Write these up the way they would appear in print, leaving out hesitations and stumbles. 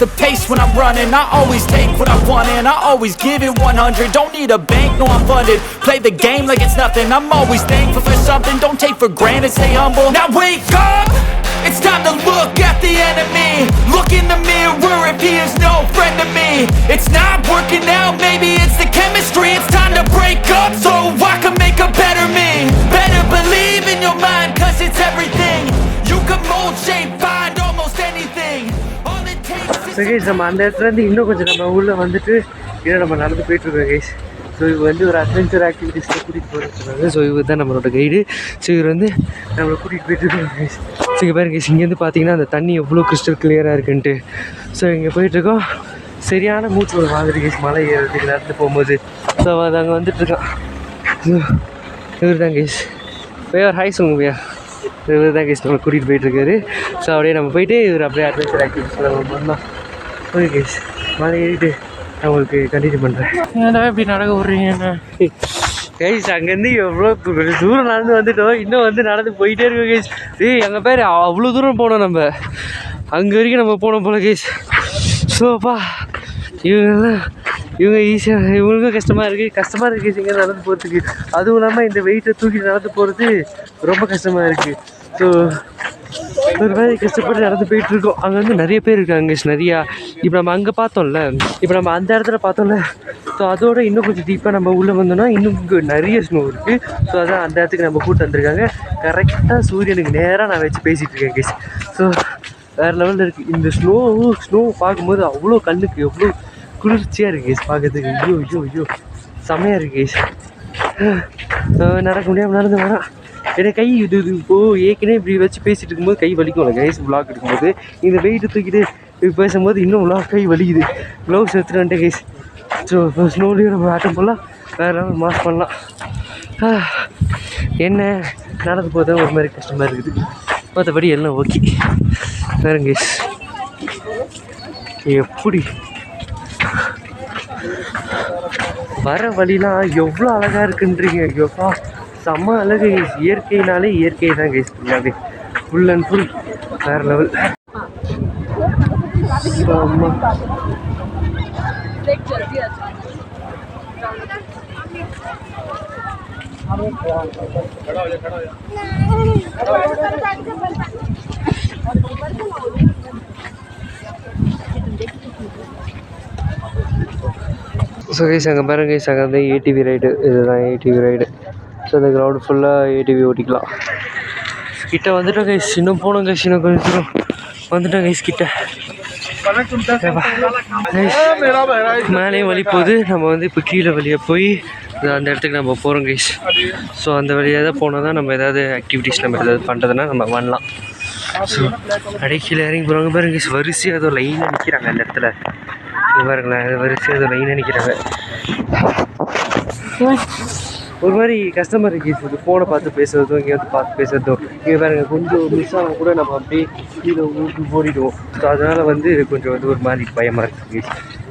the pace when I'm running. I always take what I want and I always give it 100. Don't need a bank, no I'm funded. Play the game like it's nothing. I'm always thankful for something. Don't take for granted, stay humble. Now wake up, it's time to look at the enemy. Look in the mirror if he is no friend to me. It's not working out, maybe it's the chemistry. It's time to break up so I can make a better me. Better believe in your mind, cause it's everything. You can mold, shape, find almost anything. All it takes is... So guys, நம்ம அந்த இடத்துலேருந்து இன்னும் கொஞ்சம் நம்ம உள்ளே வந்துட்டு இன்னும் நம்ம நடந்து போயிட்டுருக்கோம் கைஸ். ஸோ இவர் வந்து ஒரு அட்வென்ச்சர் ஆக்டிவிட்டீஸில் கூட்டிகிட்டு போகிறதுனால ஸோ இவர் தான் நம்மளோட கைடு. ஸோ இவர் வந்து நம்மளை கூட்டிகிட்டு போயிட்டுருக்கோம் கைஸ். ஸோ இங்கே பாருங்க கைஸ், இங்கேருந்து பார்த்தீங்கன்னா அந்த தண்ணி எவ்வளோ கிறிஸ்டல் கிளியராக இருக்குன்ட்டு. ஸோ இங்கே போயிட்டுருக்கோம். சரியான மூச்சு ஒரு மாதிரி கைஸ் மலை ஏறதுக்கு நடந்து போகும்போது. ஸோ அது அங்கே வந்துட்டுருக்கான். ஸோ இவர் தான் கைஸ் பேர் ஹாய் சொல்லுங்க பையா. இவர் தான் கைஸ் நம்மளை கூட்டிகிட்டு போயிட்டுருக்காரு. ஸோ அப்படியே நம்ம போயிட்டு இவர் அப்படியே அட்வென்ச்சர் ஆக்டிவிட்டீஸ் நம்ம பண்ணலாம். ஓகே கைஸ், மலை ஏறிட்டு நான் உங்களுக்கு கண்டினியூ பண்ணுறேன். ஏன்னா இப்படி நடக்க விட்றீங்க கைஸ்? அங்கேருந்து எவ்வளோ தூரம் நடந்து வந்துட்டோம், இன்னும் வந்து நடந்து போயிட்டே இருக்கோம் கைஸ். எங்கள் பேர் அவ்வளோ தூரம் போனோம், நம்ம அங்கே வரைக்கும் நம்ம போனோம் போல கைஸ். ஸோப்பா இவங்க ஈஸியாக, இவங்களுக்கும் கஷ்டமாக இருக்குது கைஸ் இங்கே நடந்து போகிறதுக்கு. அதுவும் இல்லாமல் இந்த வெயிட்டை தூக்கி நடந்து போகிறது ரொம்ப கஷ்டமாக இருக்குது. ஸோ ஒரு மாதிரி கஷ்டப்பட்டு நடந்து போயிட்டுருக்கோம். அங்கே வந்து நிறைய பேர் இருக்காங்க நிறையா. இப்போ நம்ம அங்கே பார்த்தோம்ல, இப்போ நம்ம அந்த இடத்துல பார்த்தோம்ல, ஸோ அதோட இன்னும் கொஞ்சம் டீப்பாக நம்ம உள்ளே வந்தோம்னா இன்னும் இங்கே நிறைய ஸ்னோ இருக்குது. ஸோ அதான் அந்த இடத்துக்கு நம்ம கூட்டு வந்திருக்காங்க. கரெக்டாக சூரியனுக்கு நேராக நான் வச்சு பேசிகிட்டு இருக்கேன் கைஸ். ஸோ வேறு லெவலில் இருக்குது இந்த ஸ்னோ பார்க்கும்போது. அவ்வளோ கண்ணுக்கு எவ்வளோ குளிர்ச்சியாக இருக்குது கைஸ் பார்க்கறதுக்கு. ஐயோ செம்மையாக இருக்குது கைஸ். நடக்க முடியாமல் நடந்து வரான். ஏன்னா கை இது ஏற்கனவே இப்படி வச்சு பேசிகிட்டு இருக்கும்போது கை வலிக்கும் கைஸ். விளாக் எடுக்கும்போது இந்த வெயிட்டு தூக்கிட்டு இப்படி பேசும்போது இன்னும் விளாக் கை வலிக்குது. க்ளவுஸ் எடுத்துகிட்டு வந்துட்டேன் கைஸ். ஸோ ஸ்னோலையும் நம்ம ஆட்டம் போடலாம், வேறு லெவல் மாஸ் பண்ணலாம். என்ன நடந்து போதான் ஒரு மாதிரி கஷ்டமாக இருக்குது, மற்றபடி எல்லாம் ஓகே. வேறு கைஸ் எப்படி வர வழிலாம் எவ்வளோ அழகாக இருக்குன்றீங்க. எவ்வளோ செம்ம அழகு கைஸ். இயற்கைனாலே இயற்கை தான் கைஸ். ஃபுல்லாகவே ஃபுல் அண்ட் ஃபுல் வேறு லெவல். அம்மா ஸோ கைஸ் அங்கே பாருங்க கைஸ், அங்கே வந்து ஏடிவி ரைடு. இதுதான் ஏடிவி ரைடு. ஸோ இந்த கிரவுண்டு ஃபுல்லாக ஏடிவி ஓட்டிக்கலாம். கிட்ட வந்துட்டோம் கைஸ். இன்னும் போகணும் கைஸ், இன்னும் கொஞ்சம் தூரம் வந்துட்டோம் கைஸ் கிட்ட. மேலேயும் வழி போகுது. நம்ம வந்து இப்போ கீழே வழியாக போய் அந்த இடத்துக்கு நம்ம போகிறோம் கைஸ். ஸோ அந்த வழியாக தான் போனால் தான் நம்ம ஏதாவது ஆக்டிவிட்டீஸ் நம்ம ஏதாவது பண்ணுறதுனா நம்ம பண்ணலாம். ஸோ அப்படியே கீழே இறங்கி போகிறாங்க பாருங்க கைஸ். வரிசையாக ஏதோ லைனாக நிற்கிறாங்க அந்த இடத்துல. பாருங்களேன், வரிசையாக ஏதோ லைனாக நிற்கிறாங்க. ஒரு மாதிரி கஷ்டமாக இருக்குது இது ஃபோனை பார்த்து பேசுறதும் எங்கேயாவது பார்த்து பேசுறதும். இங்கே பாருங்க கொஞ்சம் மிஸ் ஆனால் கூட நம்ம அப்படியே கீழே ஊட்டி ஓடிடுவோம். ஸோ அதனால் வந்து கொஞ்சம் வந்து ஒரு மாதிரி பயமாக இருக்குது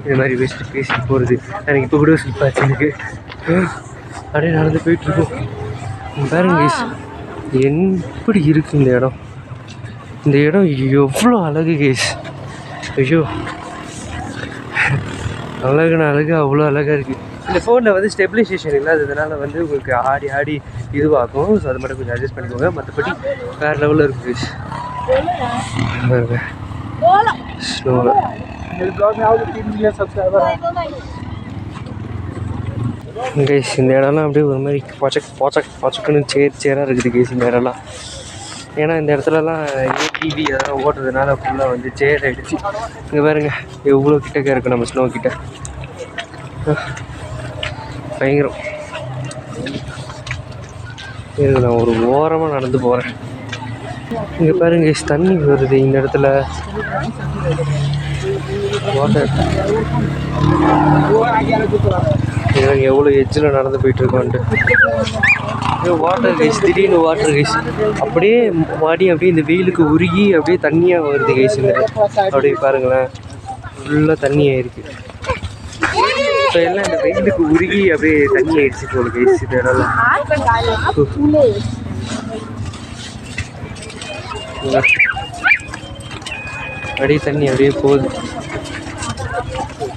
இந்த மாதிரி பேசிட்டு போகிறது. எனக்கு இப்போ கூட ஸ்லிப்பாச்சு எனக்கு. அப்படியே நடந்து போயிட்டுருக்கோம். பாருங்க கைஸ் எப்படி இருக்குது இந்த இடம். இந்த இடம் எவ்வளோ அழகு கைஸ். ஐயோ அழகு அவ்வளோ அழகாக இருக்குது. இந்த ஃபோனில் வந்து ஸ்டெபிலைசேஷன் இல்லாததுனால வந்து உங்களுக்கு ஆடி இதுவாகும். ஸோ அது மட்டும் கொஞ்சம் அட்ஜஸ்ட் பண்ணிக்கோங்க. மற்றபடி வேறு லெவலில் இருக்குது ஸ்னோவில். கைஸ் இந்த இடம்லாம் அப்படியே ஒரு மாதிரி பாச்சக்குன்னு சேராக இருக்குது கைஸ் இந்த இடம்லாம். ஏன்னா இந்த இடத்துலலாம் ஏடிவி அதெல்லாம் ஓட்டுறதுனால ஃபுல்லாக வந்து சேர் ஆகிடுச்சு. இங்கே பாருங்க எவ்வளோ கிட்டக்க இருக்குது நம்ம ஸ்னோ கிட்ட. பயங்கரம். இதுக்கு நான் ஒரு ஓரமாக நடந்து போகிறேன். இங்கே பாருங்க தண்ணி வருது இந்த இடத்துல. வாட்டர் எவ்வளோ எட்ஜில் நடந்து போயிட்டுருக்கோன்ட்டு. வாட்டர் கைஸ், திடீர்னு வாட்டர் கைஸ் அப்படியே மாடி அப்படியே இந்த வெயிலுக்கு உருகி அப்படியே தண்ணியாக வருது கைஸ். இந்த அப்படியே பாருங்களேன் ஃபுல்லாக தண்ணி ஆயிருக்கு. ஸோ எல்லாம் இந்த வெயிலுக்கு உருகி அப்படியே தண்ணி ஆயிடுச்சு போல கைஸ் இந்த இடம்லாம். அப்படியே தண்ணி அப்படியே போகுது. இங்கே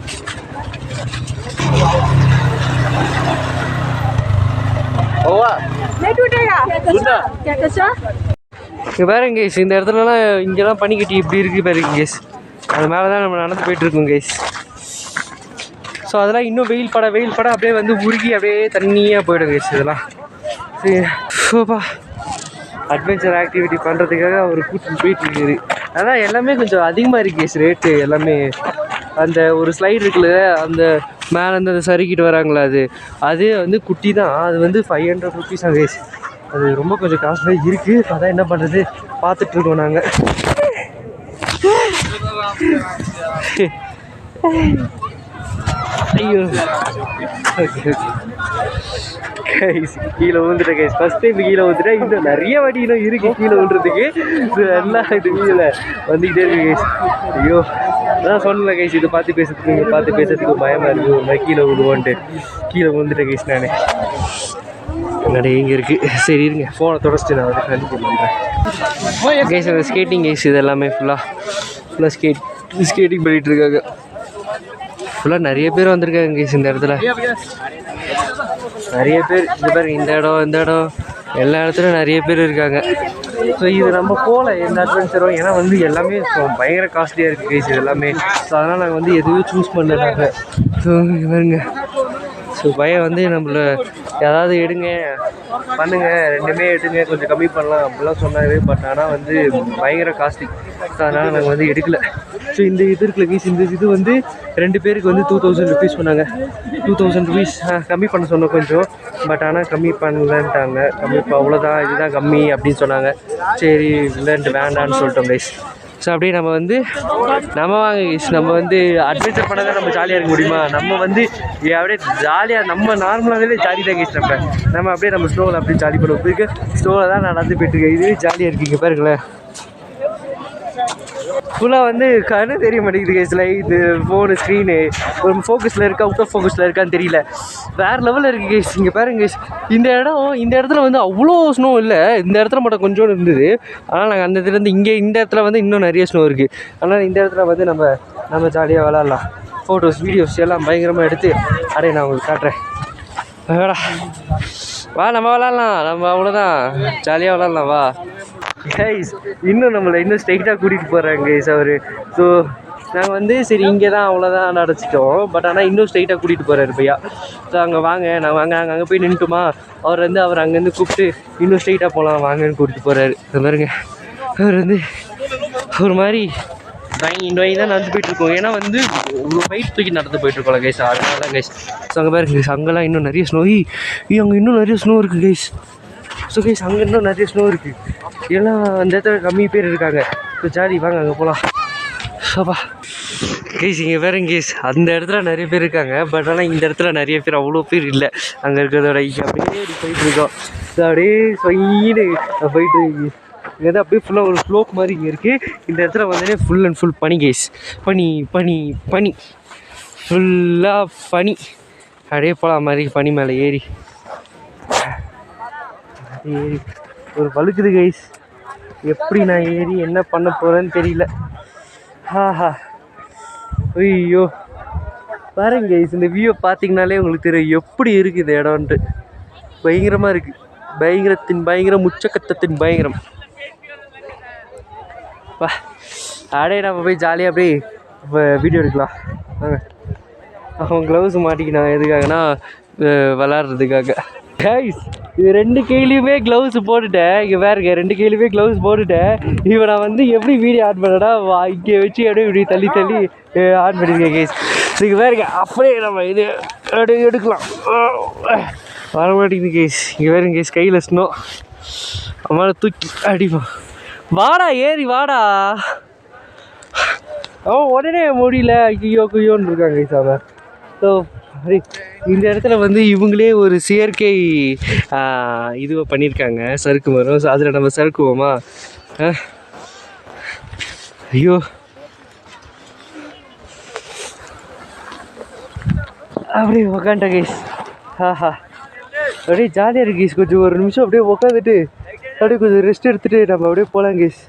பாருங்க கேஸ், இந்த இடத்துலலாம் இங்கெல்லாம் பனிக்கட்டி இப்படி இருக்குது பாருங்க கேஸ். அது மேலே தான் நம்ம நடந்து போயிட்டுருக்கோம் கேஸ். ஸோ அதெல்லாம் இன்னும் வெயில் பட அப்படியே வந்து உருகி அப்படியே தண்ணியாக போயிடும் கேஸ். இதெல்லாம் சரி சோப்பா அட்வென்ச்சர் ஆக்டிவிட்டி பண்ணுறதுக்காக அவர் கூட்டிட்டு போயிட்டு இருக்குது. அதான் எல்லாமே கொஞ்சம் அதிகமாக இருக்குது கேஸ் ரேட்டு எல்லாமே. அந்த ஒரு ஸ்லைடு இருக்குல்ல, அந்த மேலேருந்து அந்த சறுக்கிட்டு வராங்களா, அது வந்து குட்டி தான். அது வந்து 500 rupees கேஸ். அது ரொம்ப கொஞ்சம் காஸ்ட்லியாக இருக்குது. அதான் என்ன பண்ணுறது பார்த்துட்ருக்கோம் நாங்கள். ஐயோ ஓகே கைஸ், கீழே விழுந்துட்டேன் கைஸ். ஃபஸ்ட் டைம் கீழே விழுந்துட்டேன். இன்னும் நிறைய வாட்டி இன்னும் இருக்குது கீழே விழுறதுக்கு. எல்லாம் இது கீழே வந்துக்கிட்டே இருக்கு கைஸ். ஐயோ அதான் சொன்னல கைஸ், இதை பார்த்து பேசுறதுக்கு பயமாக இருக்குது. ஒரு மாதிரி கீழே விழுவோன்ட்டு கீழே விழுந்துட்டேன் கைஸ். நான் கடை எங்கே இருக்குது? சரி இருங்க, ஃபோனை தொடச்சிட்டு நான் வந்து கண்டிப்பாக பண்ணுறேன் கைஸ். அந்த ஸ்கேட்டிங் கைஸ், இது எல்லாமே ஃபுல்லாக ஸ்கேட்டிங் பண்ணிகிட்ருக்காங்க. ஃபுல்லாக நிறைய பேர் வந்திருக்காங்க கைஸ் இந்த இடத்துல. நிறைய பேர் இந்த பாருங்க, இந்த இடம் எல்லா இடத்துலையும் நிறைய பேர் இருக்காங்க. ஸோ இது நம்ம போகல எந்த அட்வென்ச்சரும், ஏன்னா வந்து எல்லாமே பயங்கர காஸ்ட்லியாக இருக்குது கைஸ் இது எல்லாமே. ஸோ அதனால் நாங்கள் வந்து எதுவும் சூஸ் பண்ணல நாங்கள். ஸோ பாருங்க, ஸோ பையன் வந்து நம்மளை ஏதாவது எடுங்க பண்ணுங்கள், ரெண்டுமே எடுங்க, கொஞ்சம் கம்மி பண்ணலாம் அப்படிலாம் சொன்னாங்க. பட் ஆனால் வந்து பயங்கர காஸ்ட்லி. ஸோ அதனால் நாங்கள் வந்து எடுக்கலை. ஸோ இந்த இது இருக்குல்ல கைஸ், இந்த இது வந்து 2 பேருக்கு வந்து 2000 rupees சொன்னாங்க. 2000 rupees கம்மி பண்ண சொன்னோம் கொஞ்சம். பட் ஆனால் கம்மி பண்ணலன்ட்டாங்க. அவ்வளோதான், இதுதான் கம்மி அப்படின்னு சொன்னாங்க. சரி இல்லைன்ட்டு வேண்டான்னு சொல்லிட்டோம் கைஸ். ஸோ அப்படியே நம்ம வாங்க கைஸ், நம்ம வந்து அட்வென்ச்சர் பண்ண தான் நம்ம ஜாலியாக இருக்க முடியுமா? நம்ம வந்து அப்படியே ஜாலியாக நம்ம நார்மலாகவே ஜாலி தான் கைஸ். நம்ம அப்படியே நம்ம ஸ்லோவில் அப்படியே ஜாலி பண்ணுவோம். போய்க்கு ஸ்லோவில் தான் நான் நடந்து போயிட்டுருக்கேன். இதுவே ஜாலியாக இருக்கீங்க பாருங்களேன். ஃபுல்லாக வந்து கண்ணு தெரிய மாட்டேங்குது கைஸ். இது ஃபோனு ஸ்க்ரீனு ஒரு ஃபோக்கஸில் இருக்கா அவுட் ஆஃப் ஃபோக்கஸில் இருக்கான்னு தெரியல. வேறு லெவலில் இருக்குது கைஸ். இங்கே பாருங்க கைஸ், இந்த இடத்துல வந்து அவ்வளோ ஸ்னோ இல்லை. இந்த இடத்துல மட்டும் கொஞ்சோண்டு இருந்தது. ஆனால் நாங்கள் அந்த இடத்துலேருந்து இந்த இடத்துல வந்து இன்னும் நிறைய ஸ்னோ இருக்குது. அதனால் இந்த இடத்துல வந்து நம்ம ஜாலியாக விளாட்லாம். ஃபோட்டோஸ் வீடியோஸ் எல்லாம் பயங்கரமாக எடுத்து அப்படியே நான் உங்களுக்கு காட்டுறேன். வா நம்ம விளாட்லாம், நம்ம அவ்வளோதான் ஜாலியாக விளாட்லாம் வா கைஸ். இன்னும் ஸ்ட்ரைட்டாக கூட்டிகிட்டு போகிறாங்க கைஸ் அவர். ஸோ நாங்கள் வந்து சரி இங்கே தான் அவ்வளோதான் நடச்சிட்டோம். பட் ஆனால் இன்னும் ஸ்ட்ரைட்டாக கூட்டிகிட்டு போகிறாரு பையா. ஸோ அங்கே வாங்க, அங்கே போய் நின்றுட்டுமா, அவர் அங்கேருந்து கூப்பிட்டு இன்னும் ஸ்ட்ரைட்டாக போகலாம் வாங்கன்னு கூட்டிகிட்டு போகிறாரு. அது பாருங்க, அவர் வந்து ஒரு மாதிரி நோய் தான் நடந்து போயிட்டுருக்கோம். ஏன்னா வந்து ஒரு ஃபைட் தூக்கி நடந்து போயிட்டுருக்கோம்ல கைஸ், அதனால கைஸ். ஸோ அங்கே பாருங்க கைஸ், அங்கெல்லாம் இன்னும் நிறைய ஸ்னோ. அங்கே இன்னும் நிறைய ஸ்னோ இருக்குது கைஸ். ஸோ கைஸ் அங்கே இன்னும் நிறைய ஸ்னோ இருக்குது. எல்லாம் அந்த இடத்துல கம்மி பேர் இருக்காங்க. ஸோ ஜாலி வாங்க அங்கே போகலாம். சோப்பா கைஸ், இங்கே பாருங்க கைஸ், அந்த இடத்துல நிறைய பேர் இருக்காங்க. பட் ஆனால் இந்த இடத்துல நிறைய பேர் அவ்வளோ பேர் இல்லை. அங்கே இருக்கிறதோட அப்படியே போயிட்டுருக்கோம். ஸோ அப்படியே சொயின்னு போயிட்டு இங்கே வந்து அப்படியே ஃபுல்லாக ஒரு ஸ்லோப் மாதிரி இங்கே இருக்குது. இந்த இடத்துல வந்தோடனே ஃபுல் அண்ட் ஃபுல் பனி கைஸ். பனி ஃபுல்லாக பனி. அப்படியே போகலாம் மாதிரி பனி மேலே ஏறி ஒரு வழுக்குது கைஸ். எப்படி நான் ஏறி என்ன பண்ண போகிறேன்னு தெரியல. ஐயோ பாருங்க கைஸ், இந்த வியூவை பார்த்தீங்கனாலே உங்களுக்கு தெரியும் எப்படி இருக்குது இந்த இடம்ன்ட்டு. பயங்கரமாக இருக்குது. பயங்கரம் உச்சக்கட்டத்தின் பயங்கரம். வா அப்படியே நம்ம போய் ஜாலியாக அப்படியே வீடியோ எடுக்கலாம். அவன் க்ளவுஸ் மாட்டிக்கினான் எதுக்காகனா விளாட்றதுக்காக கைஸ். இது 2 கையிலையுமே க்ளவுஸ் போட்டுட்டேன். இங்கே பாருங்க, 2 கையிலையுமே க்ளவுஸ் போட்டுட்டேன். இப்போ நான் வந்து எப்படி வீடியோ ஆட் பண்ணடா இங்கே வச்சு அப்படியே இப்படி தள்ளி ஆட் பண்ணியிருக்கேன் கைஸ். இங்கே பாருங்க, அப்படியே நம்ம இது அப்படியே எடுக்கலாம். வர மாட்டேங்குது கைஸ். இங்கே பாருங்க கைஸ், கையில் ஸ்னோ அம்மாவை தூக்கி அடிப்போம். வாடா ஏறி வாடா. அவன் உடனே முடியல, குய்யோன்னு இருக்காங்க கைஸ் அவன். ஸோ இந்த இடத்துல வந்து இவங்களே ஒரு செயற்கை இதுவை பண்ணியிருக்காங்க, சறுக்கு மரம். ஸோ அதில் நம்ம சறுக்குவோமா? ஐயோ அப்படியே உக்காண்டேன் கைஸ். அப்படியே ஜாலியாக இருக்கு கைஸ். கொஞ்சம் ஒரு நிமிஷம் அப்படியே உக்காந்துட்டு அப்படியே கொஞ்சம் ரெஸ்ட் எடுத்துகிட்டு நம்ம அப்படியே போகலாம் கைஸ்.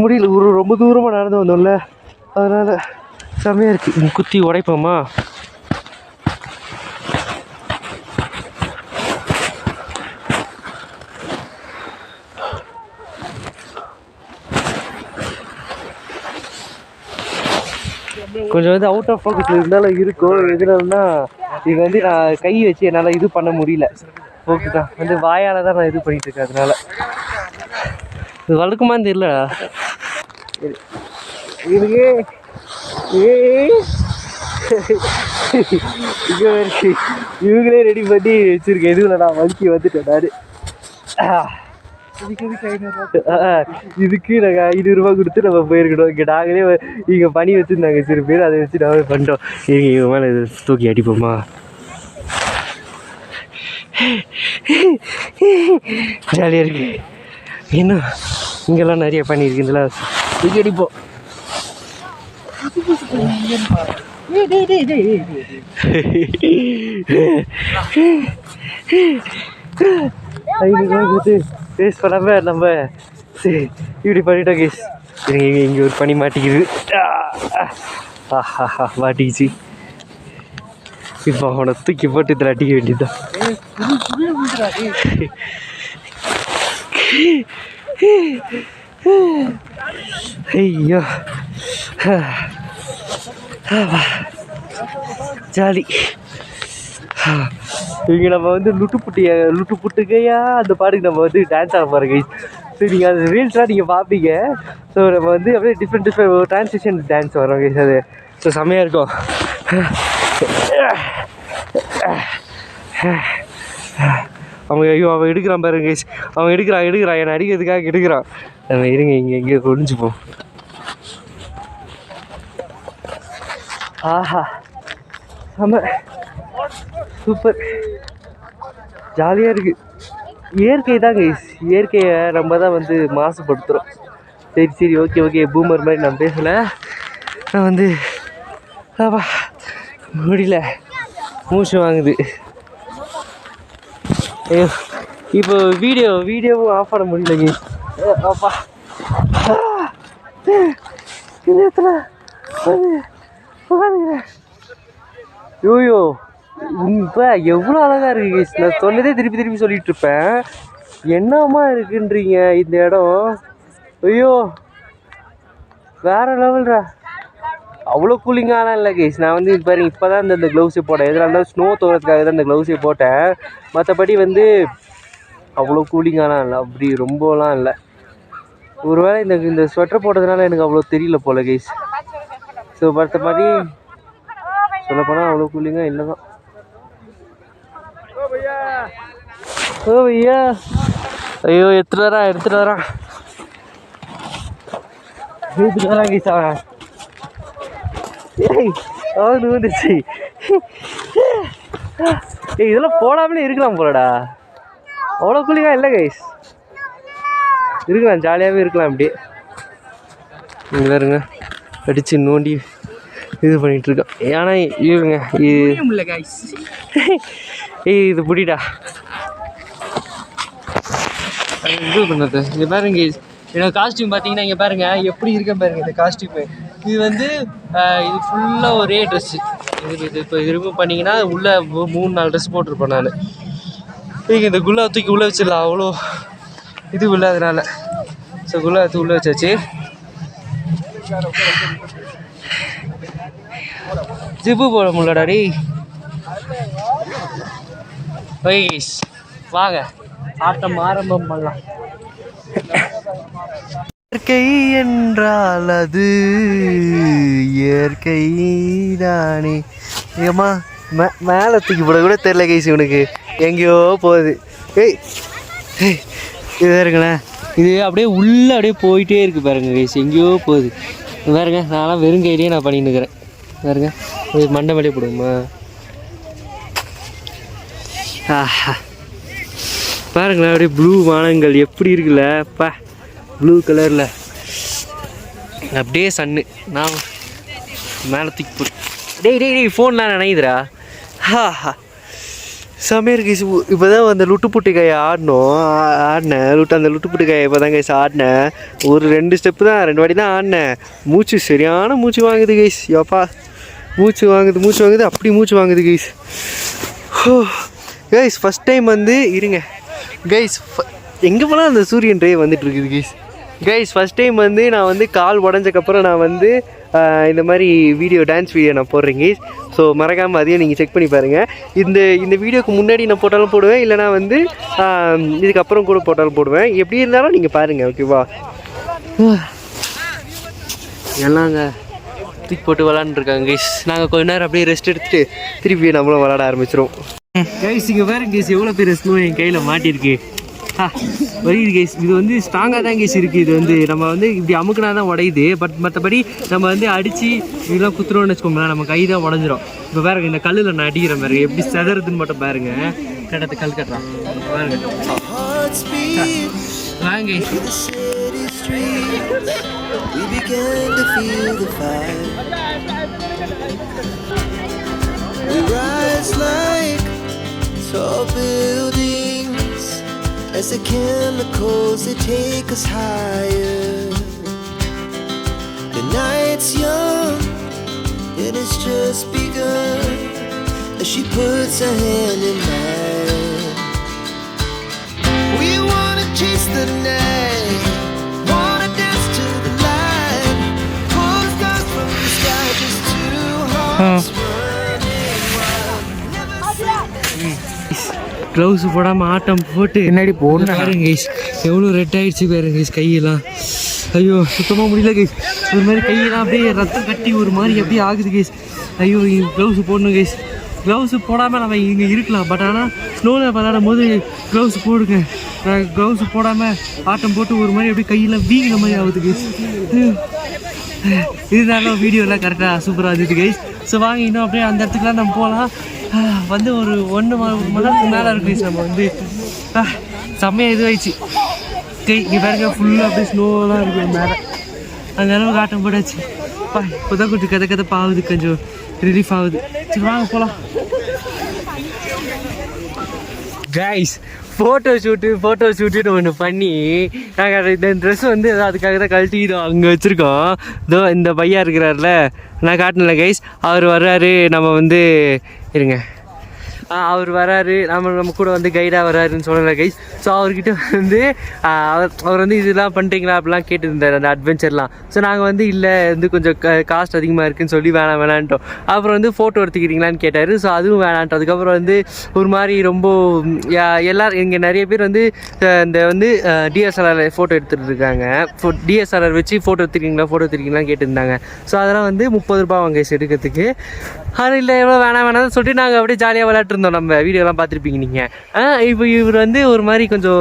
முடியல, ரொம்ப தூரமாக நடந்து வந்தோம்ல, அதனால் செம்மையாக இருக்குது. குத்தி உடைப்போமா? கொஞ்சம் வந்து அவுட் ஆஃப் ஃபோக்கஸ் இருந்தாலும் இருக்கும். எதுனா இது வந்து நான் கை வச்சு என்னால் இது பண்ண முடியல. ஓகே தான் வந்து வாயால் தான் நான் இது பண்ணிகிட்டு இருக்கேன். அதனால இது வழக்கமானு தெரியலடா. இங்கே இவங்களே ரெடி பண்ணி வச்சுருக்கேன். இதுல நான் வலிக்கி வந்துட்டேன் நான். இதுக்கு நாங்கள் 500 ரூபா கொடுத்து நம்ம போயிருக்கணும். இங்கே நாங்களே இங்கே பண்ணி வச்சுருந்தாங்க சில பேர், அதை வச்சு நாங்களே பண்ணிட்டோம். இவங்க மேலே இது தூக்கி அடிப்போமா? ஜாலியாக இருக்கு. இன்னும் இங்கெல்லாம் நிறைய பண்ணியிருக்கு. இதெல்லாம் தூக்கி அடிப்போம். டேஸ்ட் பண்ணாமல் நம்ம இப்படி பண்ணிட்டோம் கேஸ். இங்கே ஒரு பனி மாட்டிக்குது. மாட்டிக்கிச்சு. இப்போ அவனை தூக்கி போட்டு இதில் அடிக்க வேண்டியதுதான். ஐயோ ஜாலி. இங்கே நம்ம வந்து லுட்டு புட்டுக்கையா அந்த பாட்டுக்கு நம்ம வந்து டான்ஸ் ஆட போகிறோம் கைஸ். ஸோ நீங்கள் அந்த ரீல்ஸ்லாம் நீங்கள் பார்ப்பீங்க. ஸோ நம்ம வந்து அப்படியே டிஃப்ரெண்ட் ட்ரான்சிஷன் டான்ஸ் வரோம் கைஸ். அது ஸோ செம்மையாக இருக்கும். அவன் எடுக்கிறான் பாருங்க கைஸ். அவன் எடுக்கிறான் என்னை அடிக்கிறதுக்காக எடுக்கிறான். நம்ம இருங்க இங்கே ஒழிஞ்சுப்போம். ஆஹா செம்ம சூப்பர் ஜாலியாக இருக்குது. இயற்கை தான் கைஸ். இயற்கையை நம்ம தான் வந்து மாசுபடுத்துகிறோம். சரி ஓகே பூமர் மாதிரி நான் பேசலை. நான் வந்து முடியல, மூச்சு வாங்குது. ஐயோ இப்போ வீடியோவும் ஆஃப் பண்ண முடியல கைஸ். அப்பா யோயோ இப்போ எவ்வளோ அழகாக இருக்குது கைஸ். நான் சொன்னதே திருப்பி சொல்லிகிட்டு இருப்பேன். என்னம்மா இருக்குன்றீங்க இந்த இடம். ஐயோ வேறு லெவல்ரா. அவ்வளோ கூலிங்காலாம் இல்லை கைஸ். நான் வந்து இது பாருங்க இப்போ தான் இந்த க்ளவுஸே போட்டேன். எதில் இருந்தாலும் ஸ்னோ தோறதுக்காக தான் இந்த க்ளவுஸே போட்டேன். மற்றபடி வந்து அவ்வளோ கூலிங்காலாம் இல்லை, அப்படி ரொம்பலாம் இல்லை. ஒருவேளை இந்த ஸ்வெட்டர் போட்டதுனால எனக்கு அவ்வளோ தெரியல போல கைஸ். ஸோ மற்றபடி சொல்லப்போனால் அவ்வளோ கூலிங்காக இல்லை தான். ஓ ஐயா ஐயோ எடுத்துகிட்டு வரான் கைஸ். அவன் வந்துச்சு. இதெல்லாம் போடாமலே இருக்கலாம் போலடா. அவ்வளோ கூலிங்காக இல்லை கைஸ். இருக்கலாம், ஜாலியாகவே இருக்கலாம். அப்படியே இங்கே பாருங்க அடித்து நோண்டி இது பண்ணிகிட்ருக்கோம். ஏன்னா இருங்க இது பிடிடா இது பண்ணுறது. இங்கே பாருங்க என்னோட காஸ்டியூம் பார்த்தீங்கன்னா இங்கே பாருங்கள் எப்படி இருக்கேன் பாருங்கள். இந்த காஸ்டியூமு இது வந்து இது ஃபுல்லாக ஒரே ட்ரெஸ்ஸு. இது இப்போ ரிமூவ் பண்ணிங்கன்னா உள்ளே 3-4 ட்ரெஸ் போட்டிருப்பேன் நான். நீங்கள் இந்த குல்லா தூக்கி உள்ளே வச்சிடலாம், அவ்வளோ இது இல்லை அதனால். ஸோ குல்லா தூக்கி உள்ளே வச்சாச்சு. ஜிப்பு போட முடியலடாடி. வைஸ் வாங்க ஆட்டம் ஆரம்பம் பண்ணலாம். இயற்கை என்றால் அது இயற்கை தானே. ஏம்மா மேலே தூக்கி போட கூட தெரில கைஸ். இவனுக்கு எங்கேயோ போகுது. இது பாருங்களேன், இது அப்படியே உள்ளே அப்படியே போயிட்டே இருக்குது பாருங்க கைஸ். எங்கேயோ போகுது பாருங்க. நான்லாம் வெறும் கையிலேயே நான் பண்ணிட்டு இருக்கிறேன் பாருங்க. மண்டை மேலே போடுவோமா? பாருங்களேன் அப்படியே ப்ளூ வானங்கள் எப்படி இருக்குல்ல. பா ப்ளூ கலரில் அப்படியே சன்னு. நான் மேலே தூக்கி போடு. டேய் ஃபோன்லாம் நினைதுரா. செமையாக இருக்கு கைஸ். இப்போ தான் அந்த லுட்டுப்புட்டு காயை ஆடினேன் அந்த லுட்டுப்புட்டு காயை இப்போ தான் கைஸ் ஆடினேன். ஒரு 2 ஸ்டெப்பு தான் 2 வாட்டி தான் ஆடினேன். மூச்சு சரியான மூச்சு வாங்குது கைஸ். யோப்பா மூச்சு வாங்குது அப்படி மூச்சு வாங்குது கைஸ். கைஸ் ஃபஸ்ட் டைம் வந்து இருங்க கைஸ், எங்கே போனால் அந்த சூரியன் ரே வந்துட்டு இருக்குது கைஸ். ஃபஸ்ட் டைம் வந்து நான் வந்து கால் உடஞ்சக்கப்புறம் நான் வந்து இந்த மாதிரி டான்ஸ் வீடியோ நான் போடுறேன் கைஸ். ஸோ மறக்காமல் அதையும் நீங்கள் செக் பண்ணி பாருங்கள். இந்த வீடியோக்கு முன்னாடி நான் போட்டாலும் போடுவேன், இல்லைனா வந்து இதுக்கப்புறம் கூட போட்டாலும் போடுவேன். எப்படி இருந்தாலும் நீங்கள் பாருங்கள், ஓகேவா? எல்லாங்க தூக்கி போட்டு விளாண்டுருக்காங்க கைஸ். நாங்கள் கொஞ்ச நேரம் அப்படியே ரெஸ்ட் எடுத்துகிட்டு திருப்பி நம்மளும் விளாட ஆரம்பிச்சிடும் கைஸ். இங்கே பாருங்க கைஸ், எவ்வளோ பெரிய ஸ்னோ என் கையில் மாட்டியிருக்கு. வருது கைஸ். இது வந்து ஸ்ட்ராங்காக தான் கைஸ் இருக்குது. இது வந்து நம்ம வந்து இப்படி அமுக்குனா தான் உடையுது. மற்றபடி நம்ம வந்து அடித்து இதெல்லாம் குத்துறோம்னு வச்சுக்கோங்களேன், நம்ம கை தான் உடஞ்சிரும். இப்போ பாருங்க, இந்த கல்லில் நான் அடிக்கிறேன் பாருங்க, எப்படி செதறதுன்னு மட்டும் பாருங்க. கடத்து கல் கட்டுறான் பாருங்க. வாங்க as the chemicals, they take us higher. The night's young and it's just begun, as she puts her hand in mine. We wanna chase the night, wanna dance to the light, pull stars from the sky, just two hearts running wild. Never seen gloves போடாமல் ஆட்டம் போட்டு பின்னாடி போடணும் பாருங்க guys, எவ்வளோ red ஆகிடுச்சு பாருங்க guys. கையெல்லாம் ஐயோ சுத்தமாக முடியல கைஸ். ஒரு மாதிரி கையெல்லாம் அப்படியே ரத்தம் கட்டி ஒரு மாதிரி அப்படியே ஆகுது கைஸ். ஐயோ க்ளவுஸ் போடணும் கைஸ். க்ளவுஸ் போடாமல் நம்ம இங்கே இருக்கலாம், பட் ஆனால் ஸ்னோவில் விளாடும் போது க்ளவுஸ் போடுங்க. க்ளவுஸ் போடாமல் ஆட்டம் போட்டு ஒரு மாதிரி அப்படியே கையெல்லாம் வீங்கின மாதிரி ஆகுது கைஸ். இருந்தாலும் வீடியோலாம் கரெக்டாக சூப்பராக இருந்துச்சு கைஸ். ஸோ வாங்க இன்னும் அப்படியே அந்த இடத்துக்குலாம் நம்ம போகலாம். வந்து ஒரு 1 மணி நேரத்துக்கு மேலே இருக்கு கைஸ். நம்ம வந்து செம்மையாக இதுவாயிடுச்சு கை. இங்கே பாருங்க ஃபுல்லாக அப்படியே ஸ்னோலாம் இருக்குது மேலே. அந்த அளவுக்கு ஆட்டம் போட்டாச்சு. இப்போ தான் கொஞ்சம் கதை ஆகுது, கொஞ்சம் ரிலீஃப் ஆகுது. சரி வாங்க போகலாம் கைஸ். ஃபோட்டோ ஷூட்டுன்னு ஒன்று பண்ணி நாங்கள் இந்த ட்ரெஸ் வந்து அதுக்காக தான் கழட்டி இதோ அங்கே வச்சுருக்கோம். இதோ இந்த பையா இருக்கிறார்ல, நான் காட்டினல கைஸ், அவர் வர்றாரு. நம்ம வந்து இருங்க, அவர் வராரு, நம்ம கூட வந்து கைடாக வராருன்னு சொல்லலை கைஸ். ஸோ அவர்கிட்ட வந்து அவர் வந்து இதெல்லாம் பண்ணிட்டீங்களா அப்படிலாம் கேட்டுருந்தார், அந்த அட்வென்ச்சர்லாம். ஸோ நாங்கள் வந்து இல்லை வந்து கொஞ்சம் காஸ்ட் அதிகமாக இருக்குதுன்னு சொல்லி வேணான்ட்டோம். அப்புறம் வந்து ஃபோட்டோ எடுத்துக்கிறீங்களான்னு கேட்டார். ஸோ அதுவும் வேணான்ட்டோம். அதுக்கப்புறம் வந்து ஒரு மாதிரி ரொம்ப எல்லோரும் இங்கே நிறைய பேர் வந்து இந்த வந்து டிஎஸ்எல்ஆர் ஃபோட்டோ எடுத்துகிட்டு இருக்காங்க. டிஎஸ்எல்ஆர் வச்சு ஃபோட்டோ எடுத்துருக்கீங்களான்னு கேட்டிருந்தாங்க. ஸோ அதெல்லாம் வந்து 30 ரூபா வாங்க கைஸ் எடுக்கிறதுக்கு. அது இல்லை எவ்வளோ வேணாம்னு சொல்லிட்டு நாங்கள் அப்படியே ஜாலியாக விளையாட்டுருந்தோம். நம்ம வீடியோலாம் பார்த்துருப்பீங்க நீங்கள். இப்போ இவர் வந்து ஒரு மாதிரி கொஞ்சம்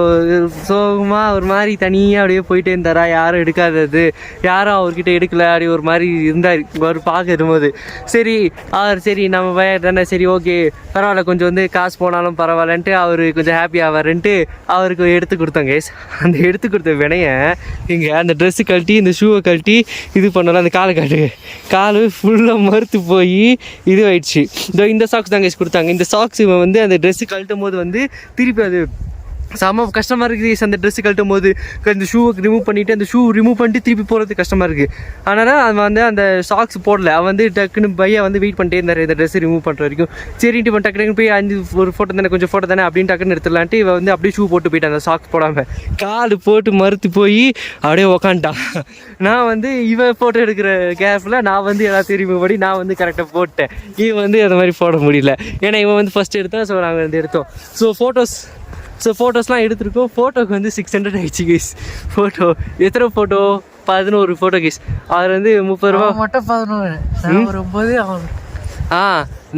சோகமாக ஒரு மாதிரி தனியாக அப்படியே போயிட்டே இருந்தாரா, யாரும் எடுக்காதது, யாரும் அவர்கிட்ட எடுக்கல, அப்படி ஒரு மாதிரி இருந்தார் அவர் பார்க்கும்போது. சரி நம்ம பையன் தானே, சரி ஓகே பரவாயில்ல, கொஞ்சம் வந்து காசு போனாலும் பரவாயில்லன்ட்டு அவர் கொஞ்சம் ஹாப்பி ஆவார்ன்ட்டு அவருக்கு எடுத்து கொடுத்தோம் கைஸ். அந்த எடுத்து கொடுத்த வினைய இங்கே அந்த ட்ரெஸ்ஸு கழட்டி இந்த ஷூவை கழட்டி இது பண்ணலாம். அந்த கால் ஃபுல்லாக மறுத்து போய் இது ஆயிடுச்சு. இந்த சாக்ஸ் தான் கைஸ் கொடுத்தாங்க. இந்த சாக்ஸ் வந்து அந்த ட்ரெஸ்ஸு கழட்டும் போது வந்து திருப்பி அது செம்ம கஷ்டமாக இருக்குது. அந்த ட்ரெஸ்ஸு கழட்டும் போது இந்த ஷூவை ரிமூவ் பண்ணிவிட்டு அந்த ஷூ ரிமூவ் பண்ணிட்டு திருப்பி போகிறது கஷ்டமாக இருக்குது. அதனால் அவன் வந்து அந்த சாக்ஸ் போடல. அவன் வந்து டக்குன்னு பையன் வந்து வெயிட் பண்ணிட்டே இருந்தார் இந்த ட்ரெஸ்ஸு ரிமூவ் பண்ணுற வரைக்கும். சரின்ட்டு டக்குனு போய் ஒரு ஃபோட்டோ தானே, கொஞ்சம் ஃபோட்டோ தானே அப்படின்னு டக்குன்னு எடுத்துடலான்ட்டு இவன் வந்து அப்படியே ஷூ போட்டு போயிட்டான். அந்த சாக்ஸ் போடாமல் கால் போட்டு மறுத்து போய் அப்படியே உக்காண்டான். நான் வந்து இவன் ஃபோட்டோ எடுக்கிற கேப்பில் நான் வந்து எல்லாத்தையும் ரிமூவ் பண்ணி நான் வந்து கரெக்டாக போட்டேன். இவன் வந்து அந்த மாதிரி போட முடியல, ஏன்னா இவன் வந்து ஃபஸ்ட்டு எடுத்தான். ஸோ நாங்கள் வந்து எடுத்தோம். ஃபோட்டோஸ்லாம் எடுத்துருக்கோம். ஃபோட்டோக்கு வந்து 600 ஆகிடுச்சு கைஸ். ஃபோட்டோ எத்தனை ஃபோட்டோ? 11 photo guys. அவர் வந்து 30 ரூபா மட்டும் 11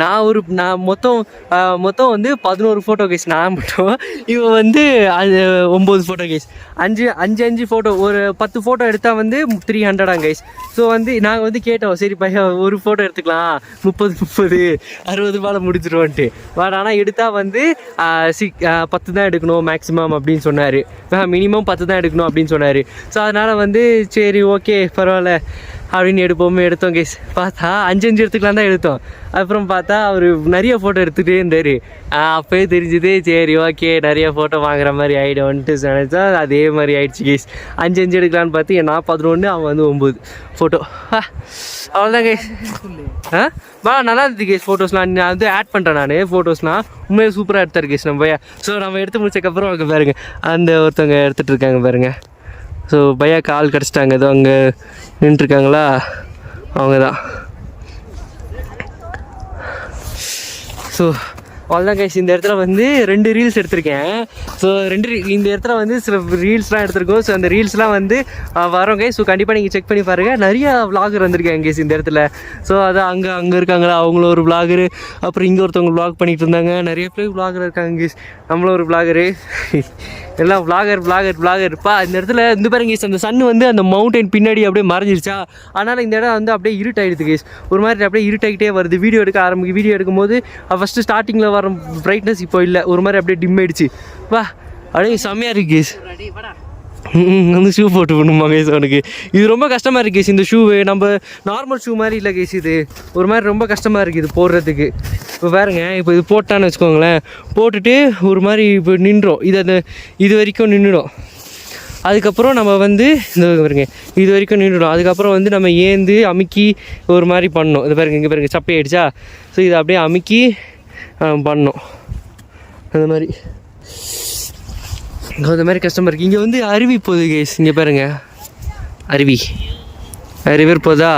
9 நான் மொத்தம் வந்து 11 ஃபோட்டோ கைஸ் நான் மட்டும். இவன் வந்து அது 9 ஃபோட்டோ கைஸ். 5 ஃபோட்டோ, ஒரு 10 ஃபோட்டோ எடுத்தால் வந்து 300 கைஸ். ஸோ வந்து நாங்கள் வந்து கேட்டோம், சரி பையன் ஒரு ஃபோட்டோ எடுத்துக்கலாம், 30 60 ரூபாயில் முடிச்சிருவோன்ட்டு. பட் ஆனால் எடுத்தால் வந்து 10 தான் எடுக்கணும் மேக்ஸிமம் அப்படின்னு சொன்னார். மினிமம் 10 தான் எடுக்கணும் அப்படின்னு சொன்னார். ஸோ அதனால் வந்து சரி ஓகே பரவாயில்ல அப்படின்னு எடுத்தோம் கேஸ். பார்த்தா 5 எடுத்துக்கலாம் தான் எடுத்தோம். அப்புறம் பார்த்தா அவர் நிறைய ஃபோட்டோ எடுத்துகிட்டே இருந்தார். அப்போயே தெரிஞ்சுது சரி ஓகே நிறைய ஃபோட்டோ வாங்குற மாதிரி ஆகிடும்ன்ட்டு நினச்சா அதே மாதிரி ஆகிடுச்சு கேஸ். 5 எடுக்கலான்னு பார்த்து நான் 11, அவன் வந்து 9 ஃபோட்டோ. அவ்வளோதான் கேஸ். நல்லா இருந்துச்சு கேஸ் ஃபோட்டோஸ்லாம். நான் வந்து ஆட் பண்ணுறேன் நான் ஃபோட்டோஸ்லாம். உண்மையாக சூப்பராக எடுத்தார் கேஸ் நம்ம பையா. ஸோ நம்ம எடுத்து முடிச்சக்கப்புறம் அங்கே பாருங்கள் அந்த ஒருத்தவங்க எடுத்துகிட்டு இருக்காங்க பாருங்கள். ஸோ பையாக்கு ஆள் கிடச்சிட்டாங்க. ஏதோ அங்கே நின்றுருக்காங்களா அவங்க தான். ஸோ அவ்வளோதான் கைஸ். இந்த இடத்துல வந்து 2 ரீல்ஸ் எடுத்திருக்கேன். ஸோ இந்த இடத்துல வந்து சில ரீல்ஸ்லாம் எடுத்திருக்கோம். ஸோ அந்த ரீல்ஸ்லாம் வந்து வரோம் கைஸ். ஸோ கண்டிப்பாக நீங்கள் செக் பண்ணி பாருங்கள். நிறையா விளாகர் வந்திருக்காங்க கைஸ் இந்த இடத்துல. ஸோ அது அங்கே இருக்காங்களா அவங்களும் ஒரு விளாகரு. அப்புறம் இங்கே ஒருத்தவங்க விளாக் பண்ணிகிட்டு இருந்தாங்க. நிறைய பேர் விளாகர் இருக்காங்க கைஸ். நம்மளும் ஒரு விளாகரு. எல்லாம் விளாகர்ப்பா. இந்த இடத்துல இந்த பாருங்க கேஸ், அந்த சன் வந்து அந்த மவுண்டைன் பின்னாடி அப்படியே மறைஞ்சிருச்சா. அதனால் இந்த இடம் வந்து அப்படியே இருட்டாயிடுது கேஸ். ஒரு மாதிரி அப்படியே இருட்டாகிட்டே வருது. வீடியோ எடுக்கும்போது ஃபஸ்ட்டு ஸ்டார்டிங்கில் வர பிரைட்னஸ் இப்போ இல்லை, ஒரு மாதிரி அப்படியே டிம் ஆயிடுச்சு. வா அப்படியே செம்மையாக இருக்கு கேஸ். வந்து ஷூ போட்டு பண்ணுமா கேஸ் அவனுக்கு. இது ரொம்ப கஷ்டமாக இருக்குது கேஸ். இந்த ஷூவு நம்ம நார்மல் ஷூ மாதிரி இல்லை கேஸ். இது ஒரு மாதிரி ரொம்ப கஷ்டமாக இருக்குது இது போடுறதுக்கு. இப்போ பாருங்க, இப்போ இது போட்டான்னு வச்சுக்கோங்களேன், போட்டுட்டு ஒரு மாதிரி இப்போ நின்றோம். இது வரைக்கும் நின்றுடும். அதுக்கப்புறம் நம்ம வந்து இந்த பாருங்க இது வரைக்கும் நின்றுடும். அதுக்கப்புறம் வந்து நம்ம ஏந்து அமுக்கி ஒரு மாதிரி பண்ணோம். இது பாருங்க, இங்கே பாருங்க சப்பை ஆகிடுச்சா. ஸோ இதை அப்படியே அமுக்கி பண்ணோம். அந்த மாதிரி கஷ்டமாக இருக்குது. இங்கே வந்து அருவி போகுது கேஸ். இங்கே பாருங்கள் அருவி போதா.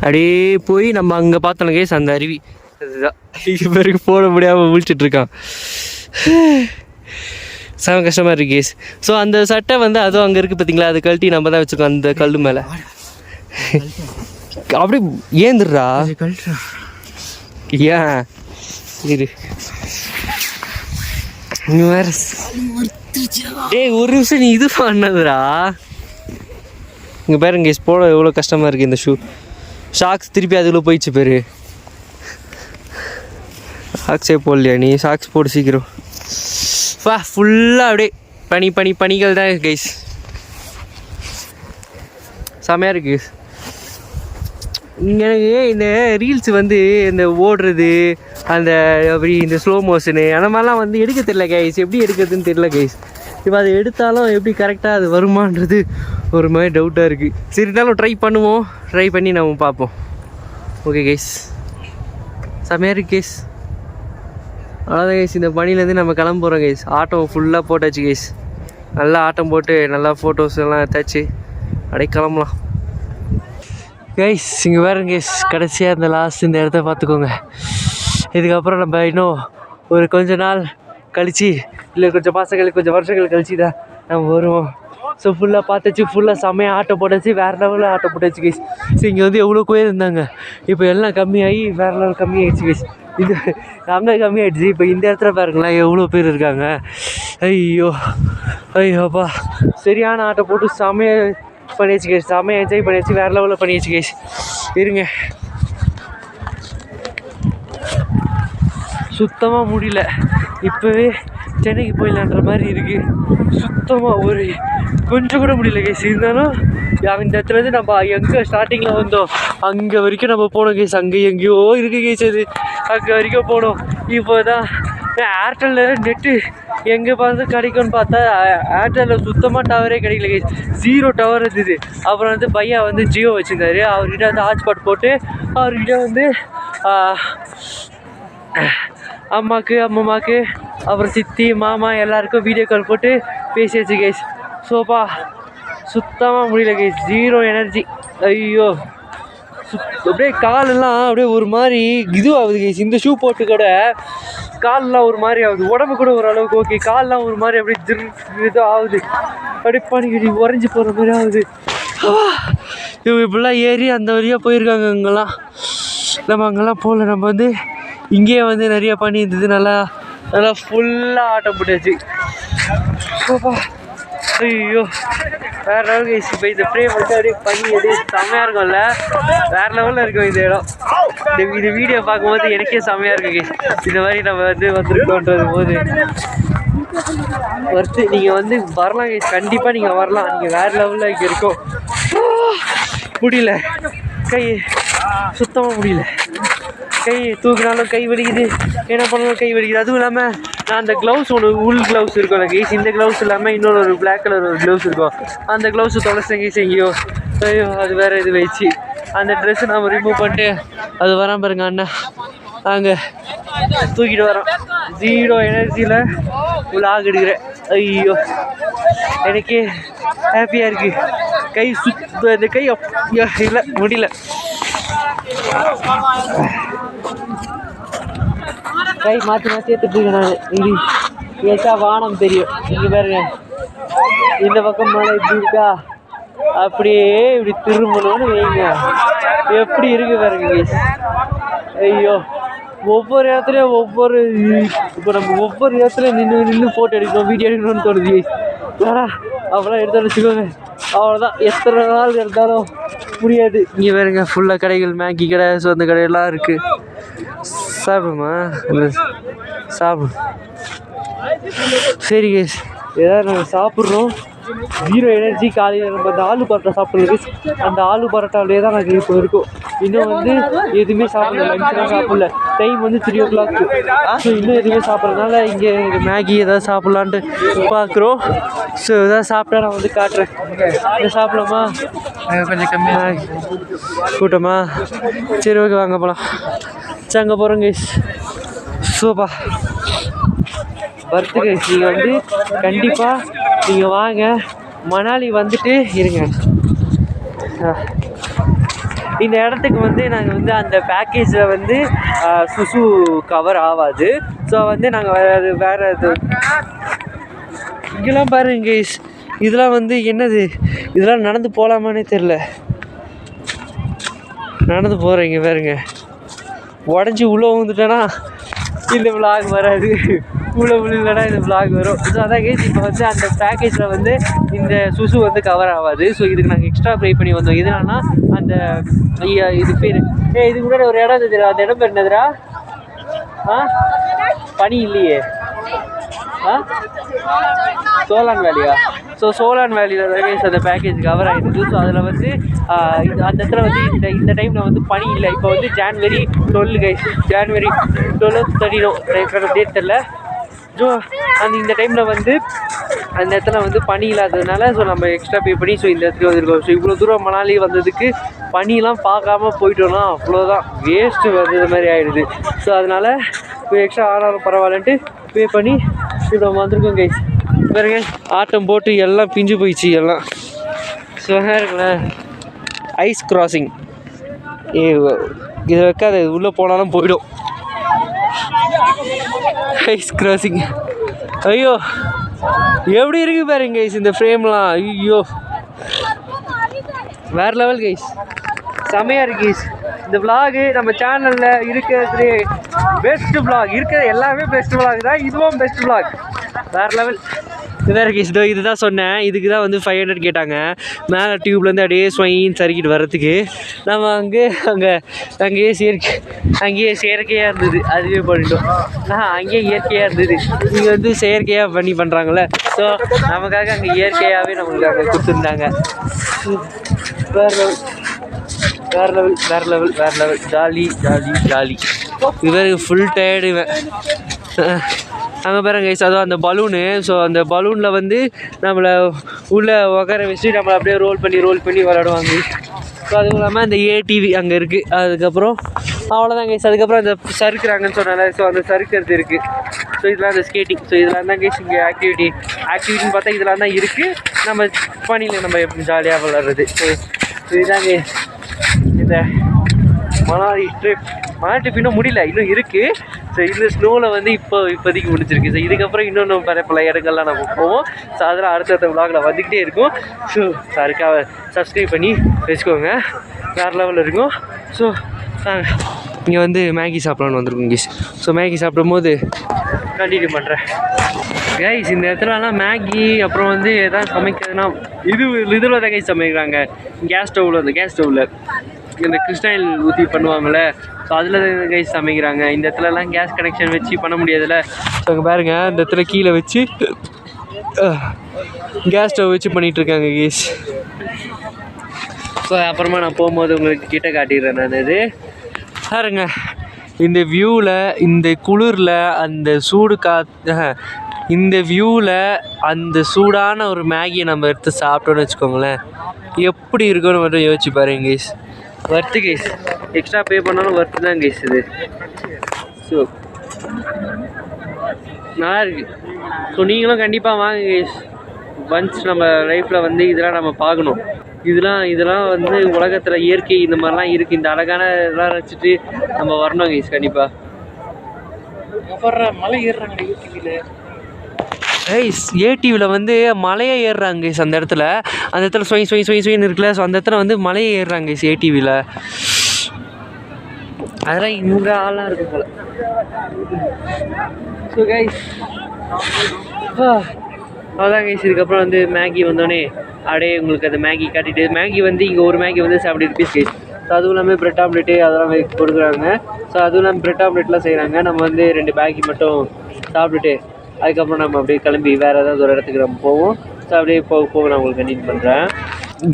அப்படியே போய் நம்ம அங்கே பார்த்தோம் கேஸ் அந்த அருவி. அதுதான் இங்கே பேருக்கு போட முடியாமல் முழிச்சிட்ருக்கான். செம கஷ்டமாக இருக்குது கேஸ். ஸோ அந்த சட்டை வந்து அதுவும் அங்கே இருக்குது பார்த்தீங்களா, அது கழட்டி நம்ம தான் வச்சுருக்கோம் அந்த கல் மேலே. அப்படி ஏந்துடுறா ஏன் இரு வேற. டேய் ஒரு நிமிஷம் நீ இது பண்ணதுடா. இங்கே பாருங்க கேஸ் போட எவ்வளோ கஷ்டமாக இருக்குது இந்த ஷூ. ஷாக்ஸ் திருப்பி அதுக்குள்ளே போயிடுச்சு பேர். ஷாக்ஸே போடலையா நீ? ஷாக்ஸ் போடு சீக்கிரம். ஃபுல்லாக அப்படியே பனிகள் தான் கேஸ். செமையாக இருக்கு கேஸ். எனக்கு இந்த ரீல்ஸ் வந்து இந்த ஓடுறது அந்த அப்படி இந்த ஸ்லோ மோஷனு அந்த மாதிரிலாம் வந்து எடுக்க தெரியல கைஸ். எப்படி எடுக்கிறதுன்னு தெரியல கைஸ். இப்போ அது எடுத்தாலும் எப்படி கரெக்டாக அது வருமானது ஒரு மாதிரி டவுட்டாக இருக்குது. சரி இருந்தாலும் ட்ரை பண்ணி நம்ம பார்ப்போம். ஓகே கைஸ், செமையாக இருக்கு கைஸ். அவ்வளோதான் கைஸ், இந்த பணிலேருந்து நம்ம கிளம்புறோம் கைஸ். ஆட்டம் ஃபுல்லாக போட்டாச்சு கைஸ். நல்லா ஆட்டம் போட்டு நல்லா ஃபோட்டோஸ் எல்லாம் எடுத்தாச்சு. அப்படியே கிளம்பலாம் கைஸ். இங்கே பாருங்க கைஸ், கடைசியாக இந்த லாஸ்ட் இந்த இடத்த பார்த்துக்கோங்க. இதுக்கப்புறம் நம்ம இன்னும் ஒரு கொஞ்ச நாள் கழித்து இல்லை கொஞ்சம் மாதங்கள் கொஞ்சம் வருஷங்கள் கழிச்சு தான் நம்ம வருவோம். ஸோ ஃபுல்லாக பார்த்தாச்சு. ஃபுல்லாக செம்மையாக ஆட்டம் போட்டாச்சு. வேறு லெவலில் ஆட்டம் போட்டாச்சு கைஸ். ஸோ இங்கே வந்து எவ்வளோ கோயில் இருந்தாங்க, இப்போ எல்லாம் கம்மியாகி வேறு லெவல் கம்மியாகிடுச்சு கைஸ். இது நம்ம கம்மியாகிடுச்சு. இப்போ இந்த இடத்துல பாருங்களேன் எவ்வளோ பேர் இருக்காங்க. ஐயோப்பா சரியான ஆட்டம் போட்டு செம்மையாக பண்ணியாச்சு கைஸ். செம்மையாக என்ஜாய் பண்ணியாச்சு. வேறு லெவலில் பண்ணியாச்சு கைஸ். இருங்க சுத்தமாக முடியல. இப்போவே சென்னைக்கு போயிடலான்ற மாதிரி இருக்குது. சுத்தமாக ஒரு கொஞ்சம் கூட முடியல கேஸ். இருந்தாலும் இந்த இடத்துலேருந்து நம்ம எங்கே ஸ்டார்டிங்கில் வந்தோம் அங்கே வரைக்கும் நம்ம போனோம் கேஸ். அங்கே எங்கேயோ இருக்குது கேஸ். அது அங்கே வரைக்கும் போனோம். இப்போ தான் ஏர்டெல்லில் நெட்டு எங்கே பார்த்து கிடைக்கும்னு பார்த்தா ஏர்டெல்லில் சுத்தமாக டவரே கிடைக்கல கேஸ். 0 டவர் இருந்தது. அப்புறம் வந்து பையா வந்து ஜியோ வச்சுருந்தாரு. அவர்கிட்ட வந்து ஹாட்ஸ்பாட் போட்டு அவர்கிட்ட வந்து அம்மாக்கு அப்புறம் சித்தி மாமா எல்லாருக்கும் வீடியோ கால் போட்டு பேசியாச்சு கைஸ். சோப்பா சுத்தமாக முடியல கைஸ். 0 எனர்ஜி. ஐயோ அப்படியே காலெல்லாம் அப்படியே ஒரு மாதிரி இதுவாகுது கைஸ். இந்த ஷூ போட்டு கூட காலெலாம் ஒரு மாதிரி ஆகுது. உடம்பு கூட ஓரளவுக்கு ஓகே. காலெலாம் ஒரு மாதிரி அப்படியே இதுவும் ஆகுது. அப்படியே பனிக்கடி உறைஞ்சி போகிற மாதிரி ஆகுது. இவங்க இப்படிலாம் ஏறி அந்த வழியாக போயிருக்காங்க. அங்கெல்லாம் நம்ம அங்கெல்லாம் போகல. நம்ம வந்து இங்கேயே வந்து நிறைய பண்ணி இருந்தது. நல்லா ஃபுல்லாக ஆட்டம் போட்டாச்சு. ஐயோ வேறு லெவல் கைஸ். இப்போ இந்த ஃப்ரேம் வந்து அப்படியே பண்ணி அப்படியே செம்மையாக இருக்கும்ல. வேறு லெவலில் இருக்கும் இந்த இடம். இந்த வீடியோ பார்க்கும்போது எனக்கே செம்மையாக இருக்கும் கைஸ். இந்த மாதிரி நம்ம வந்து வந்துருக்கோன்றது போது ஒருத்து நீங்கள் வந்து வரலாம் கைஸ். கண்டிப்பாக நீங்கள் வரலாம். நீங்கள் வேறு லெவலில் இங்கே இருக்கும். முடியல கை சுத்தமாக முடியல. கை தூக்கினாலும் கை வலிக்குது, என்ன பண்ணாலும் கை வலிக்குது. அதுவும் இல்லாமல் நான் அந்த க்ளவுஸ் ஒன்று உள் க்ளவுஸ் இருக்கும் கைஸ், இந்த க்ளவுஸ் இல்லாமல் இன்னொரு ஒரு பிளாக் கலர் ஒரு க்ளவுஸ் இருக்கும். அந்த க்ளவுஸு தொலைச்சேன் கைஸ் எங்கேயோ. ஐயோ அது வேறு இது வச்சு அந்த ட்ரெஸ்ஸை நம்ம ரிமூவ் பண்ணிட்டு அது வரான் பாருங்க அண்ணா, அங்கே தூக்கிட்டு வரோம். 0 எனர்ஜியில் விளாக் எடுக்கிறேன். ஐயோ எனக்கே ஹாப்பியாக இருக்குது. கை இந்த கை இல்லை முடியல. கை மாற்றி மாற்றி எடுத்துட்டு நான் இது ஏச்சா வானம் தெரியும். இங்கே பாருங்க, இந்த பக்கம் மழை இப்படி இருக்கா, அப்படியே இப்படி திரும்பணும்னு வைங்க, எப்படி இருக்கு பாருங்க. ஐயோ ஒவ்வொரு இடத்துலையும் இப்போ நம்ம ஒவ்வொரு இடத்துலையும் நின்று ஃபோட்டோ எடுக்கணும், வீடியோ எடுக்கணும்னு தோணுது. ஆனால் அவ்வளோ எடுத்தாலும் வச்சுக்கோங்க, அவ்வளோதான். எத்தனை நாள் எடுத்தாலும் முடியாது. இங்கே பாருங்க ஃபுல்லாக கடைகள், மேகி கடை, ஸோ அந்த கடையெல்லாம் இருக்குது. சாப்பிடுமா? இல்லை சாப்பிடு. சரி கேஸ், ஏதாவது நாங்கள் சாப்பிட்றோம். 0 எனர்ஜி. காலையில் நம்ம அந்த ஆலு பரோட்டா சாப்பிட்றது, அந்த ஆலு பரோட்டாவிலே தான் நாங்கள் இப்போ இருக்கோம். இன்னும் வந்து எதுவுமே சாப்பிடல, லஞ்ச்லாம் சாப்பிடல. டைம் வந்து 3 o'clock. ஸோ இன்னும் எதுவுமே சாப்பிட்றதுனால இங்கே மேகி ஏதாவது சாப்பிட்லான்ட்டு பார்க்குறோம். ஸோ எதாவது சாப்பிட்டா நான் வந்து காட்டுறேன். இதை சாப்பிடலாமா? கொஞ்சம் கம்மியாக கூட்டமா? சரி ஓகே வாங்க போகலாம். சரி அங்கே போகிறோம் கைஸ். சூப்பா பர்த்து கைஸ், நீங்கள் வந்து கண்டிப்பாக நீங்கள் வாங்க. மணாலி வந்துட்டு இருங்க. இந்த இடத்துக்கு வந்து நாங்கள் வந்து அந்த பேக்கேஜில் வந்து சுசு கவர் ஆகாது. ஸோ வந்து நாங்கள் வேறு இது இங்கெல்லாம் பாருங்க கைஸ், இதெல்லாம் வந்து என்னது, இதெல்லாம் நடந்து போகலாமான்னே தெரில. நடந்து போகிறீங்க பாருங்க, உடஞ்சி உள்ளே வந்துட்டேன்னா இந்த விளாக் வராது, உள்ளே விழுலனா இந்த விளாக் வரும். ஸோ அதான் கேஸ், இப்போ வந்து அந்த பேக்கேஜில் வந்து இந்த சுசு வந்து கவர் ஆகாது. ஸோ இதுக்கு நாங்கள் எக்ஸ்ட்ரா ப்ரே பண்ணி வந்தோம். எதுனா அந்த இது பேர் இதுக்கு முன்னாடி ஒரு இடம் இருந்தது, அந்த இடம் பேர் என்னதுடா? பனி இல்லையே, சோலான் வேலியா? ஸோ சோலான் வேலியில் தான் அந்த பேக்கேஜ் கவர் ஆகிடுது. ஸோ அதில் வந்து அந்த இடத்துல வந்து இந்த டைமில் வந்து பனி இல்லை. இப்போ வந்து January 12 கைஸ், January 12 13 டேட் தெரில. ஸோ இந்த டைமில் வந்து அந்த இடத்துல வந்து பனி இல்லாததுனால ஸோ நம்ம எக்ஸ்ட்ரா பே பண்ணி ஸோ இந்த இடத்துக்கு வந்துருக்கோம். ஸோ இவ்வளோ தூரம் மணாலி வந்ததுக்கு பனிலாம் பார்க்காம போயிட்டோன்னா அவ்வளோதான், வேஸ்ட்டு வந்தது மாதிரி ஆகிடுது. ஸோ அதனால் இப்போ எக்ஸ்ட்ரா ஆனாலும் பரவாயில்லன்ட்டு பே பண்ணி இப்போ வந்திருக்கோம் கைஸ். பாருங்க ஆட்டம் போட்டு எல்லாம் பிஞ்சு போயிடுச்சு எல்லாம். ஸோ இருக்குங்களேன் ஐஸ் கிராசிங், இதை வைக்காது, உள்ளே போனாலும் போயிடும். ஐஸ் கிராசிங், ஐயோ எப்படி இருக்கு பாருங்க கைஸ் இந்த ஃப்ரேம்லாம். ஐயோ வேறு லெவல் கைஸ், செமையாக இருக்கு கைஸ். இந்த விளாகு நம்ம சேனலில் இருக்கிறது பெஸ்ட் விளாக், இருக்கிறது எல்லாமே பெஸ்ட் விளாக் தான், இதுவும் பெஸ்ட் விளாக், வேறு லெவல். இதாக கைஸ், இதுதான் சொன்னேன், இதுக்கு தான் வந்து 500 கேட்டாங்க. மேலே டியூப்லேருந்து அப்படியே ஸ்வைன் சறுக்கிட்டு வர்றதுக்கு. நம்ம அங்கேயே செயற்கையாக இருந்தது, அதுவே பண்ணிட்டோம். அங்கேயே இயற்கையாக இருந்தது, இங்கே வந்து செயற்கையாக பண்ணுறாங்களே. ஸோ நமக்காக அங்கே இயற்கையாகவே நம்மளுக்கு அங்கே கொடுத்துருந்தாங்க. வேறு லெவல் ஜாலி. இவருக்கு ஃபுல் டயர்டு இவன். அங்கே பாருங்க கைஸ், அதுவும் அந்த பலூனு. ஸோ அந்த பலூனில் வந்து நம்மளை உள்ளே உட்கார வச்சு நம்மளை அப்படியே ரோல் பண்ணி விளாடுவாங்க. ஸோ அதுவும் இல்லாமல் அந்த ATV அங்கே இருக்குது. அதுக்கப்புறம் அவ்வளோதான் கைஸ். அதுக்கப்புறம் அந்த சறுக்குறாங்கன்னு சொன்னால, ஸோ அந்த சறுக்கிறது இருக்குது. ஸோ இதெல்லாம் அந்த ஸ்கேட்டிங். ஸோ இதெல்லாம் தான் கைஸ் இங்கே ஆக்டிவிட்டின்னு பார்த்தா இதெல்லாம் தான் இருக்குது. நம்ம பனியில் நம்ம எப்படி ஜாலியாக விளாட்றது. ஸோ இதுதாங்க இந்த மணாலி ட்ரிப் இன்னும் முடியல, இன்னும் இருக்குது. ஸோ இந்த ஸ்னோவில் வந்து இப்போதைக்கு முடிச்சிருக்கு. ஸோ இதுக்கப்புறம் இன்னும் பல இடங்கள்லாம் நம்ம போவோம். ஸோ அதெல்லாம் அடுத்தடுத்த விளாகில் வந்துக்கிட்டே இருக்கும். ஸோ அதுக்காக சப்ஸ்கிரைப் பண்ணி வச்சுக்கோங்க, வேறு லெவலில் இருக்கும். ஸோ இங்கே வந்து மேகி சாப்பிட்லான்னு வந்திருக்கோம் கைஸ். ஸோ மேகி சாப்பிடும்போது கண்டினியூ பண்ணுறேன் கைஸ். இந்த இடத்துலலாம் மேகி அப்புறம் வந்து எதாவது சமைக்கிறதுனா இதில் தான் கைஸ் சமைக்கிறாங்க, கேஸ் ஸ்டவ்வில் இந்த கிறிஸ்டைல் ஊற்றி பண்ணுவாங்கள்ல. ஸோ அதில் தான் கைஸ் சமைக்கிறாங்க. இந்த இடத்துலலாம் கேஸ் கனெக்ஷன் வச்சு பண்ண முடியாதுல்ல. ஸோ அங்கே பாருங்கள், இந்த இடத்துல கீழே வச்சு கேஸ் ஸ்டவ் வச்சு பண்ணிகிட்ருக்காங்க கைஸ். ஸோ அப்புறமா நான் போகும்போது உங்களுக்கு கிட்ட காட்டிடுறேன் நான் இது பாருங்க. இந்த வியூவில் இந்த குளிரில் அந்த சூடு இந்த வியூவில் அந்த சூடான ஒரு மேகியை நம்ம எடுத்து சாப்பிட்டோன்னு வச்சுக்கோங்களேன், எப்படி இருக்குன்னு மட்டும் யோசிச்சு பாருங்க guys. Worth guys, extra pay பண்ணாலும் வர்த்து தான் கைஸ் இது. ஸோ நல்லா இருக்குது. ஸோ நீங்களும் கண்டிப்பாக வாங்க கைஸ். ஒன்ஸ் நம்ம லைஃப்பில் வந்து இதெல்லாம் நம்ம பார்க்கணும். இதெல்லாம் வந்து உலகத்தில் இயற்கை இந்த மாதிரிலாம் இருக்குது. இந்த அழகான இதெல்லாம் வச்சுட்டு நம்ம வரணும் கைஸ் கண்டிப்பாக. மலை ஏறுறாங்க கைஸ். ஏடிவியில் வந்து மலையை ஏறுறாங்க கைஸ். அந்த இடத்துல சொயின்னு இருக்குல்ல, ஸோ அந்த இடத்துல வந்து மலையை ஏறுறாங்க கைஸ் ஏடிவியில். அதெல்லாம் இங்கே ஆளாக இருக்கும் போல். ஸோ கைஸ் அதான் கைஸ். இதுக்கப்புறம் வந்து மேகி வந்தோடனே அப்படியே உங்களுக்கு அந்த மேகி காட்டிட்டு, மேகி வந்து இங்கே ஒரு மேகி வந்து 70 rupees கைஸ். ஸோ அதுவும் இல்லாமல் ப்ரெட் ஆம்லெட்டு அதெல்லாம் கொடுக்குறாங்க. ஸோ அதுவும் இல்லாமல் ப்ரெட் ஆம்லெட்லாம் செய்கிறாங்க. நம்ம வந்து 2 மேகி மட்டும் சாப்பிட்டுட்டு அதுக்கப்புறம் நம்ம அப்படியே கிளம்பி வேறு ஏதாவது ஒரு இடத்துக்கு நம்ம போவோம். ஸோ அப்படியே போக நான் உங்களுக்கு கண்டினியூ பண்ணுறேன்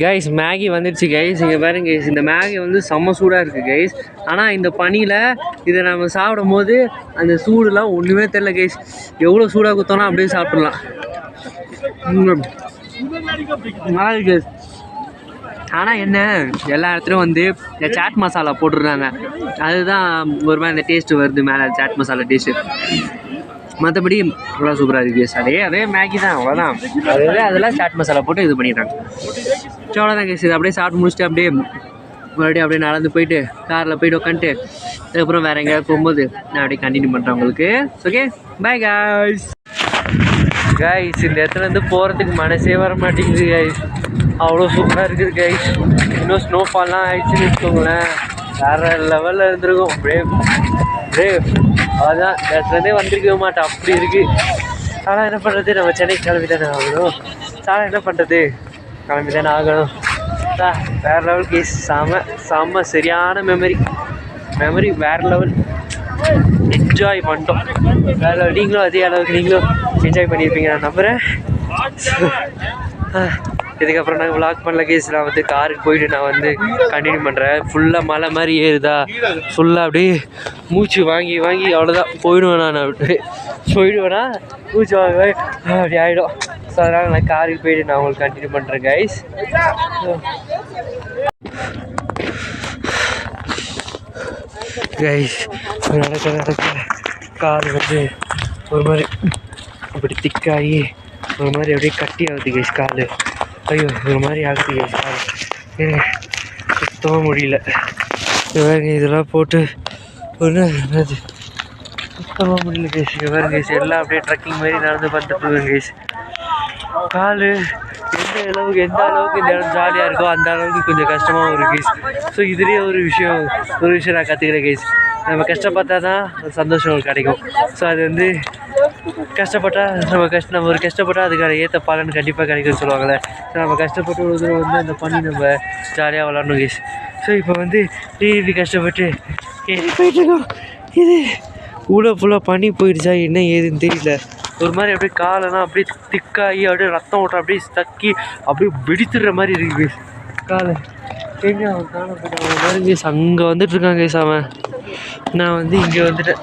கைஸ். மேகி வந்துடுச்சு கைஸ். இங்கே பாருங்க கைஸ், இந்த மேகி வந்து செம்ம சூடாக இருக்குது கைஸ். ஆனால் இந்த பனியில் இதை நம்ம சாப்பிடும் போது அந்த சூடுலாம் ஒன்றுமே தெரில கைஸ். எவ்வளோ சூடாக குத்தோன்னா அப்படியே சாப்பிட்றலாம். நல்லா இருக்கு. ஆனால் என்ன, எல்லா இடத்துலையும் வந்து இந்த சாட் மசாலா போட்டுடுறாங்க. அதுதான் ஒரு மாதிரி இந்த டேஸ்ட்டு வருது மேலே, சாட் மசாலா டேஸ்ட்டு. மற்றபடி நல்லா சூப்பராக இருக்குது. அதே மேகி தான், அவ்வளோதான். அதெல்லாம் சாட் மசாலா போட்டு இது பண்ணிடுறாங்க. ஸோ அவ்வளோதான் கேஸ். இது அப்படியே சாப்பிட்டு முடிச்சுட்டு அப்படியே மறுபடியும் அப்படியே நடந்து போயிட்டு காரில் போய்ட்டு உட்காந்துட்டு அதுக்கப்புறம் வேறு எங்கேயாவது போகும்போது நான் அப்படியே கண்டினியூ பண்ணுறேன் உங்களுக்கு. Okay, by guys. கைஸ், இந்த இடத்துல இருந்து போகிறதுக்கு மனசே வர மாட்டேங்குது கைஸ். அவ்வளோ சூப்பராக இருக்குது கைஸ். இன்னும் ஸ்னோஃபால்லாம் ஆயிடுச்சுன்னு வச்சுக்கோங்களேன், வேறு லெவலில் இருந்துருக்கும். அப்படியே அதான் இந்த இடத்துலேருந்தே வந்திருக்கவே மாட்டேன், அப்படி இருக்குது. ஆனால் என்ன பண்ணுறது, நம்ம சென்னைக்கு கிளம்பி தானே ஆகணும். ஆனால் என்ன பண்ணுறது, கிளம்பி தானே ஆகணும். வேறு லெவல் கேஸ். செம்ம சரியான மெமரி வேறு லெவல். என்ஜாய் பண்ணிட்டோம் வேறு லெவல். நீங்களும் அதே அளவுக்கு நீங்களும் என்ஜாய் பண்ணியிருப்பீங்க நான் நம்புகிறேன். இதுக்கப்புறம் நாங்கள் விளாக் பண்ணல கேஸ். நான் வந்து காருக்கு போயிட்டு நான் வந்து கண்டினியூ பண்ணுறேன். ஃபுல்லாக மலை மாதிரி ஏறுதா, ஃபுல்லாக அப்படியே மூச்சு வாங்கி அவ்வளோதான் போயிடுவேன். நான் போயிடுவேன்னா மூச்சு வாங்க அப்படி ஆகிடும். ஸோ அதனால் நான் காருக்கு போயிட்டு நான் உங்களுக்கு கண்டினியூ பண்ணுறேன் கைஸ். கைஸ், நடக்க கார் வந்து ஒரு மாதிரி அப்படி திக்காகி ஒரு மாதிரி அப்படியே கட்டி ஆகுது கைஸ் கால். ஐயோ, ஒரு மாதிரி ஆகுது கைஸ் கால். எனக்கு சுத்தமாக முடியல. இதெல்லாம் போட்டு ஒன்று என்னது சுத்தமாக முடியல கைஸ். வேறு கைஸ் எல்லாம் அப்படியே ட்ரக்கிங் மாதிரி நடந்து வந்துட்டுருக்கேன் கைஸ். கால் எந்த அளவுக்கு இந்த இடம் ஜாலியாக இருக்கோ அந்த அளவுக்கு கொஞ்சம் கஷ்டமாகவும் இருக்குது கைஸ். ஸோ இதுலேயே ஒரு விஷயம் நான் கற்றுக்கிறேன் கைஸ். நம்ம கஷ்டப்பட்டா தான் ஒரு சந்தோஷம் கிடைக்கும். ஸோ அது வந்து கஷ்டப்பட்டால் நம்ம ஒரு கஷ்டப்பட்டால் அதுக்கான ஏற்ற பலன் கண்டிப்பாக கிடைக்கும்னு சொல்லுவாங்கள்ல. ஸோ நம்ம கஷ்டப்பட்டு ஒரு தடவை வந்து அந்த பண்ணி நம்ம ஜாலியாக விளாடணும் கைஸ். ஸோ இப்போ வந்து டிவி கஷ்டப்பட்டு போயிட்டுருக்கோம். இது ஃபுல்லாக பண்ணி போயிடுச்சா என்ன ஏதுன்னு தெரியல. ஒரு மாதிரி அப்படியே காலெல்லாம் அப்படியே திக்காகி அப்படியே ரத்தம் ஓட்டம் அப்படியே தக்கி அப்படியே வெடித்துடுற மாதிரி இருக்குது கேஸ். காலை எங்கே அவன் காணப்பட்ட கேஸ் அங்கே வந்துட்டுருக்கான் கேஸ். அவன் நான் வந்து இங்கே வந்துட்டேன்.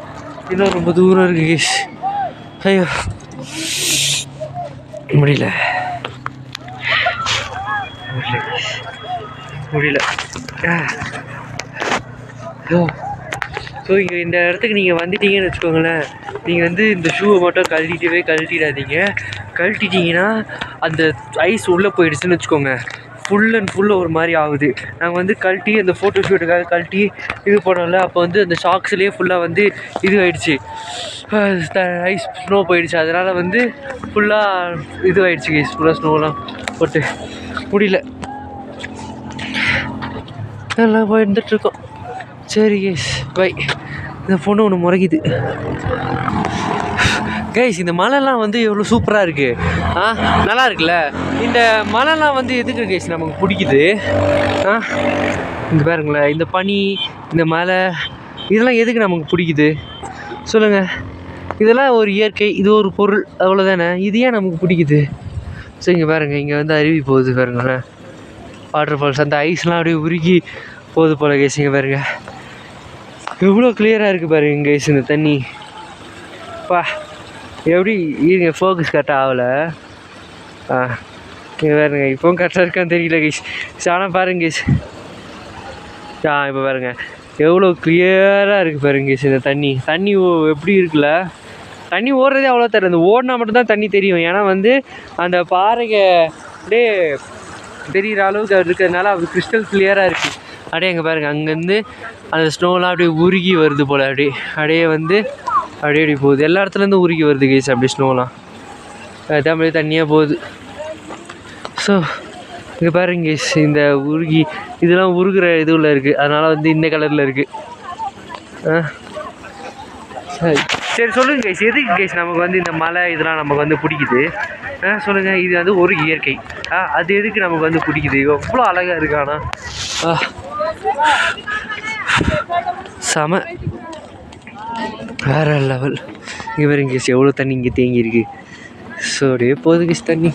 இன்னும் ரொம்ப தூரம் இருக்குது கேஸ். ஐயோ முடியல. ஸோ இங்கே இந்த இடத்துக்கு நீங்கள் வந்துட்டீங்கன்னு வச்சுக்கோங்களேன், நீங்கள் வந்து இந்த ஷூவை மட்டும் கழட்டிடாதீங்க. கழட்டிட்டிங்கன்னா அந்த ஐஸ் உள்ளே போயிடுச்சுன்னு வச்சுக்கோங்க, ஃபுல் அண்ட் ஃபுல்லாக ஒரு மாதிரி ஆகுது. நாங்கள் வந்து கழட்டி அந்த ஃபோட்டோ ஷூட்டுக்காக கழட்டி இது பண்ணோம்ல, அப்போ வந்து அந்த ஷாக்ஸ்லேயே ஃபுல்லாக வந்து இது ஆகிடுச்சு, ஐஸ் ஸ்னோ போயிடுச்சு. அதனால் வந்து ஃபுல்லாக இது ஆகிடுச்சு கேஸ். ஃபுல்லாக ஸ்னோலாம் போட்டு முடியல, நல்லா போயிருந்துட்டுருக்கோம். சரி கேஸ், பை. இந்த ஃபோனு ஒன்று முறைக்குது கைஸ். இந்த மலைலாம் வந்து எவ்வளோ சூப்பராக இருக்குது. நல்லா இருக்குல்ல. இந்த மலைலாம் வந்து எதுக்கு கைஸ் நமக்கு பிடிக்குது? இங்கே பாருங்களேன், இந்த பனி, இந்த மலை, இதெல்லாம் எதுக்கு நமக்கு பிடிக்குது சொல்லுங்கள்? இதெல்லாம் ஒரு இயற்கை, இது ஒரு பொருள், அவ்வளோதானே. இது ஏன் நமக்கு பிடிக்குது? ஸோ இங்கே பாருங்கள், இங்கே வந்து அருவி போகுது பாருங்களேன். Water falls. அந்த ஐஸ்லாம் அப்படியே உருகி போகுது போல் கைஸ். இங்கே பாருங்க எவ்வளோ கிளியராக இருக்குது பாருங்க கைஸ் இந்த தண்ணி. பா எப்படி இருங்க ஃபோக்கஸ் கரெக்டாக ஆகலை. இங்கே பாருங்க இப்போவும் கரெக்டாக இருக்கான்னு தெரியல கைஸ். ஆனால் பாருங்க கைஸ். இப்போ பாருங்க எவ்வளோ கிளியராக இருக்குது பாருங்க கைஸ் இந்த தண்ணி. தண்ணி எப்படி இருக்குல்ல, தண்ணி ஓடுறதே அவ்வளோ தெரியும். அந்த ஓடினா மட்டும்தான் தண்ணி தெரியும். ஏன்னா வந்து அந்த பாறைங்க அப்படியே தெரிகிற அளவுக்கு இருக்கிறதுனால அது கிறிஸ்டல் கிளியராக இருக்குது. அப்படியே அங்கே பாருங்கள் அங்கேருந்து அந்த ஸ்னோலாம் அப்படியே உருகி வருது போல். அப்படியே வந்து அப்படியே போகுது. எல்லா இடத்துலேருந்து உருகி வருது கைஸ் அப்படியே ஸ்னோலாம். அதான் அப்படியே தண்ணியாக போகுது. ஸோ இங்கே பாருங்க கைஸ் இந்த உருகி இதெல்லாம் உருகிற இதுவில் இருக்குது. அதனால் வந்து இந்த கலரில் இருக்குது. சரி சொல்லுங்கள் கைஸ், எதுக்கு கைஸ் நமக்கு வந்து இந்த மலை இதெல்லாம் நமக்கு வந்து பிடிக்குது? சொல்லுங்கள். இது வந்து ஒரு இயற்கை. அது எதுக்கு நமக்கு வந்து பிடிக்குது? எவ்வளோ அழகாக இருக்கு. ஆனால் செம வேறு லெவல். இங்கே பாருங்க கைஸ் எவ்வளோ தண்ணி இங்கே தேங்கி இருக்குது. ஸோ அப்படியே போகுது கைஸ் தண்ணி.